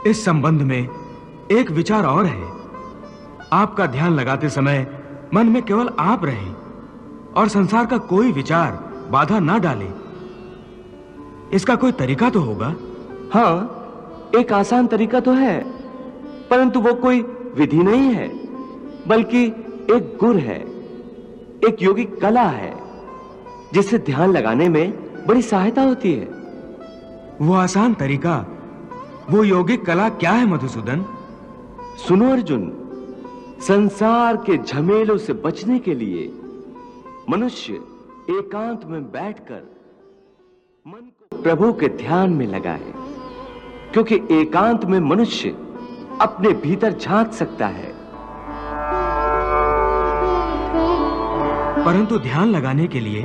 इस संबंध में एक विचार और है। आपका ध्यान लगाते समय मन में केवल आप रहें और संसार का कोई विचार बाधा ना डाले। इसका कोई तरीका तो होगा? हाँ, एक आसान तरीका तो है, परंतु वो कोई विधि नहीं है, बल्कि एक गुर है, एक योगिक कला है, जिससे ध्यान लगाने में बड़ी सहायता होती है। वो आसान तरीका, वो योगिक कला क्या है मधुसूदन? सुनो अर्जुन, संसार के झमेलों से बचने के लिए मनुष्य एकांत में बैठकर मन को प्रभु के ध्यान में लगाए, क्योंकि एकांत में मनुष्य अपने भीतर झांक सकता है। परंतु ध्यान लगाने के लिए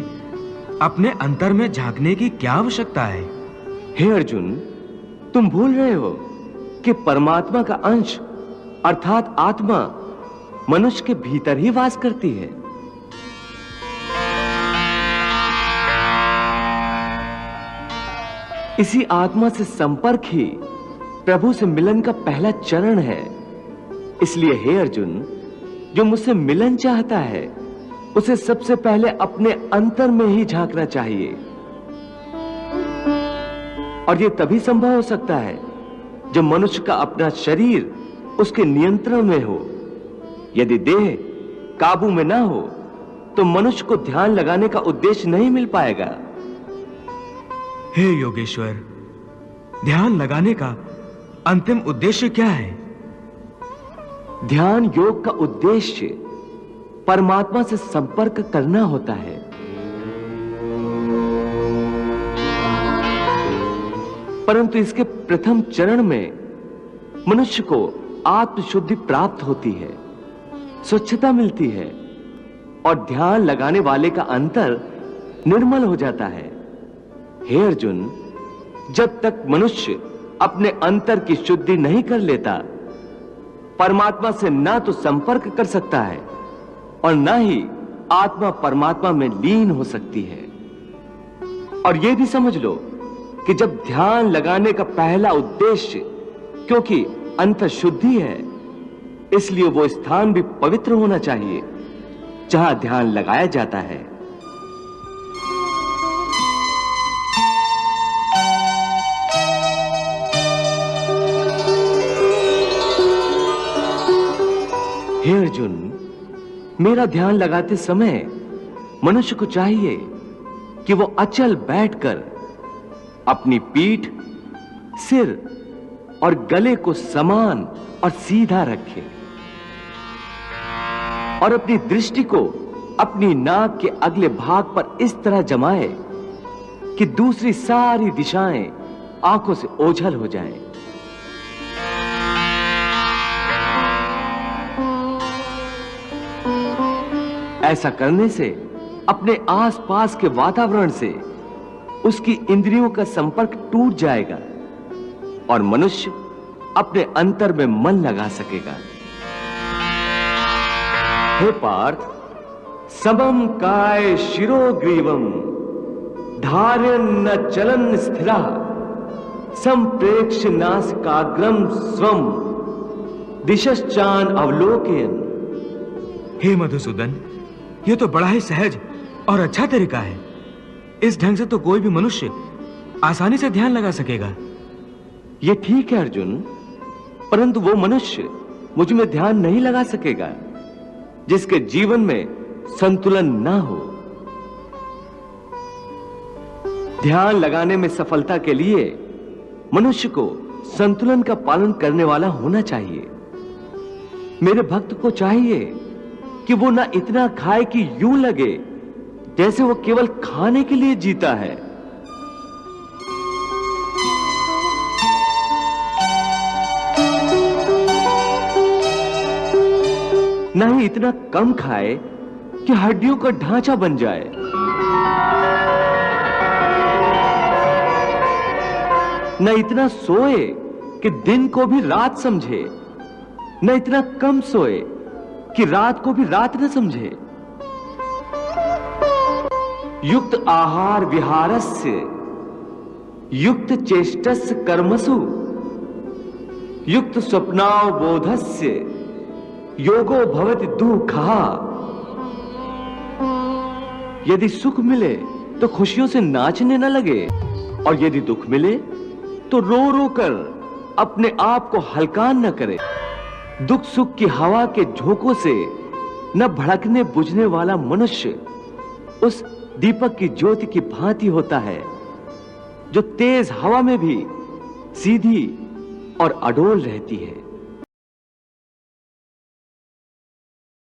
अपने अंतर में झांकने की क्या आवश्यकता है? हे अर्जुन, तुम भूल रहे हो कि परमात्मा का अंश अर्थात आत्मा मनुष्य के भीतर ही वास करती है। इसी आत्मा से संपर्क ही प्रभु से मिलन का पहला चरण है। इसलिए हे अर्जुन, जो मुझसे मिलन चाहता है उसे सबसे पहले अपने अंतर में ही झांकना चाहिए। और यह तभी संभव हो सकता है जब मनुष्य का अपना शरीर उसके नियंत्रण में हो। यदि देह काबू में ना हो तो मनुष्य को ध्यान लगाने का उद्देश्य नहीं मिल पाएगा। हे योगेश्वर, ध्यान लगाने का अंतिम उद्देश्य क्या है? ध्यान योग का उद्देश्य परमात्मा से संपर्क करना होता है। परंतु इसके प्रथम चरण में मनुष्य को आत्मशुद्धि प्राप्त होती है, स्वच्छता मिलती है और ध्यान लगाने वाले का अंतर निर्मल हो जाता है। हे अर्जुन, जब तक मनुष्य अपने अंतर की शुद्धि नहीं कर लेता, परमात्मा से ना तो संपर्क कर सकता है और ना ही आत्मा परमात्मा में लीन हो सकती है। और यह भी समझ लो कि जब ध्यान लगाने का पहला उद्देश्य, क्योंकि अंतर शुद्धि है, इसलिए वो स्थान भी पवित्र होना चाहिए जहां ध्यान लगाया जाता है। हे अर्जुन, मेरा ध्यान लगाते समय मनुष्य को चाहिए कि वो अचल बैठकर अपनी पीठ, सिर और गले को समान और सीधा रखे और अपनी दृष्टि को अपनी नाक के अगले भाग पर इस तरह जमाए कि दूसरी सारी दिशाएं आंखों से ओझल हो जाएं। ऐसा करने से अपने आसपास के वातावरण से उसकी इंद्रियों का संपर्क टूट जाएगा और मनुष्य अपने अंतर में मन लगा सकेगा। हे पार्थ, समम काय शिरोग्रीवम धार्यन् न चलन स्थिरा संप्रेक्ष्य नासिकाग्रम स्वम दिशश्चान अवलोकयन्। हे मधुसूदन, यह तो बड़ा ही सहज और अच्छा तरीका है। इस ढंग से तो कोई भी मनुष्य आसानी से ध्यान लगा सकेगा। यह ठीक है अर्जुन, परंतु वो मनुष्य मुझ में ध्यान नहीं लगा सकेगा जिसके जीवन में संतुलन ना हो। ध्यान लगाने में सफलता के लिए मनुष्य को संतुलन का पालन करने वाला होना चाहिए। मेरे भक्त को चाहिए कि वो ना इतना खाए कि यूं लगे जैसे वो केवल खाने के लिए जीता है, ना ही इतना कम खाए कि हड्डियों का ढांचा बन जाए, न इतना सोए कि दिन को भी रात समझे, न इतना कम सोए कि रात को भी रात न समझे। युक्त आहार विहारस्य युक्त चेष्टस्य कर्मसु युक्त स्वप्नावबोधस्य योगो भवति दुःखः। यदि सुख मिले तो खुशियों से नाचने न लगे, और यदि दुख मिले तो रो रो कर अपने आप को हलकान न करे। दुख सुख की हवा के झोंकों से न भड़कने बुझने वाला मनुष्य उस दीपक की ज्योति की भांति होता है जो तेज हवा में भी सीधी और अडोल रहती है।